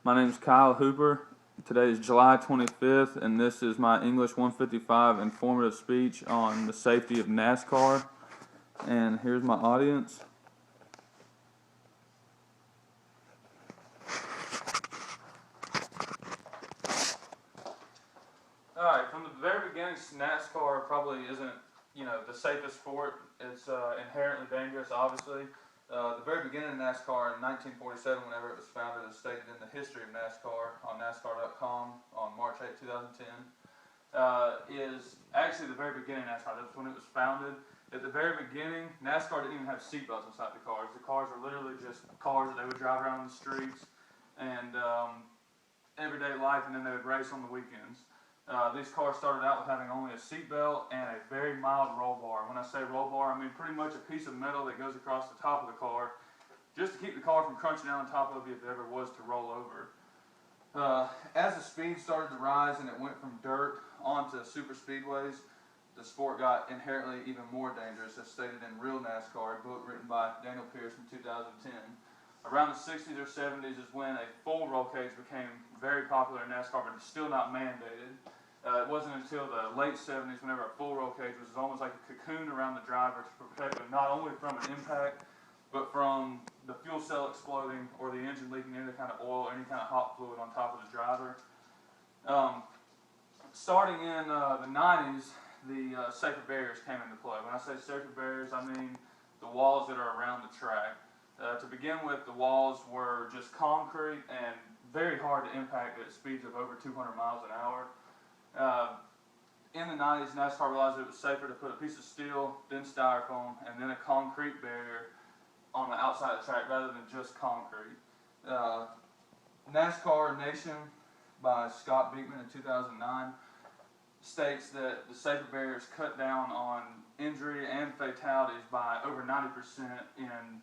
My name is Kyle Hooper. Today is July 25th, and this is my English 155 informative speech on the safety of NASCAR. And here's my audience. Alright, from the very beginning, NASCAR probably isn't, the safest sport. It's inherently dangerous, obviously. The very beginning of NASCAR in 1947, whenever it was founded, is stated in the history of NASCAR on NASCAR.com on March 8, 2010, is actually the very beginning of NASCAR. That's when it was founded. At the very beginning, NASCAR didn't even have seatbelts inside the cars. The cars were literally just cars that they would drive around the streets and everyday life, and then they would race on the weekends. These cars started out with having only a seatbelt and a very mild roll bar. When I say roll bar, I mean pretty much a piece of metal that goes across the top of the car just to keep the car from crunching down on top of you if it ever was to roll over. As the speed started to rise and it went from dirt onto super speedways, the sport got inherently even more dangerous, as stated in Real NASCAR, a book written by Daniel Pierce in 2010. Around the 60s or 70s is when a full roll cage became very popular in NASCAR, but it's still not mandated. It wasn't until the late 70s whenever a full roll cage was almost like a cocoon around the driver to protect him not only from an impact, but from the fuel cell exploding or the engine leaking any kind of oil or any kind of hot fluid on top of the driver. Starting in the 90s, the safer barriers came into play. When I say safer barriers, I mean the walls that are around the track. To begin with, the walls were just concrete and very hard to impact at speeds of over 200 miles an hour. In the 90s, NASCAR realized it was safer to put a piece of steel, then styrofoam, and then a concrete barrier on the outside of the track rather than just concrete. NASCAR Nation by Scott Beekman in 2009 states that the safer barriers cut down on injury and fatalities by over 90% in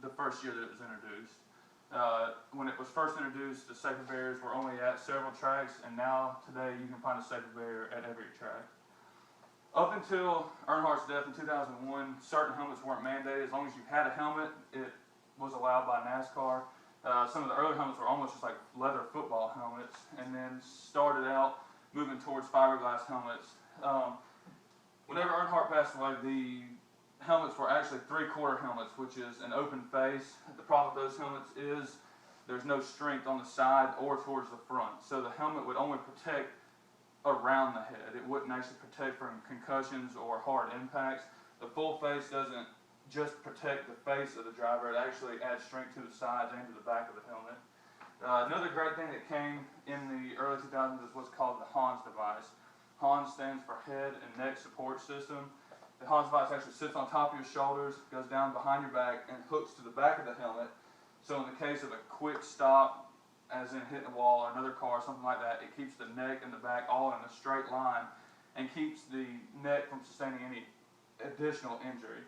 the first year that it was introduced. When it was first introduced, the safer barriers were only at several tracks, and now today you can find a safer barrier at every track. Up until Earnhardt's death in 2001, certain helmets weren't mandated. As long as you had a helmet, it was allowed by NASCAR. Some of the early helmets were almost just like leather football helmets, and then started out moving towards fiberglass helmets. Whenever Earnhardt passed away, the helmets were actually three-quarter helmets, which is an open face. The problem with those helmets is there's no strength on the side or towards the front. So the helmet would only protect around the head. It wouldn't actually protect from concussions or hard impacts. The full face doesn't just protect the face of the driver, it actually adds strength to the sides and to the back of the helmet. Another great thing that came in the early 2000s is what's called the HANS device. HANS stands for Head and Neck Support System. The HANS device actually sits on top of your shoulders, goes down behind your back, and hooks to the back of the helmet. So in the case of a quick stop, as in hitting a wall or another car, something like that, it keeps the neck and the back all in a straight line and keeps the neck from sustaining any additional injury.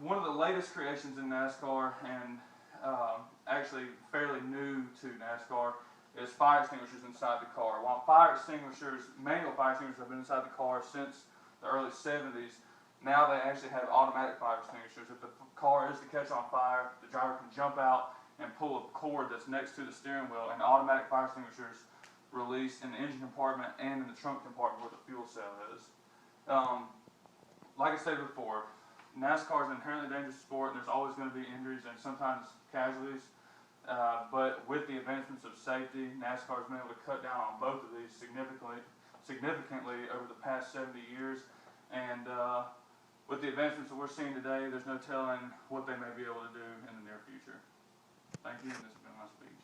One of the latest creations in NASCAR, and actually fairly new to NASCAR, is fire extinguishers inside the car. While manual fire extinguishers have been inside the car since the early 70s, now they actually have automatic fire extinguishers. If the car is to catch on fire, the driver can jump out and pull a cord that's next to the steering wheel, and automatic fire extinguishers release in the engine compartment and in the trunk compartment where the fuel cell is. Like I said before, NASCAR is an inherently dangerous sport, and there's always going to be injuries and sometimes casualties. But with the advancements of safety, NASCAR has been able to cut down on both of these significantly over the past 70 years. And with the advancements that we're seeing today, there's no telling what they may be able to do in the near future. Thank you, and this has been my speech.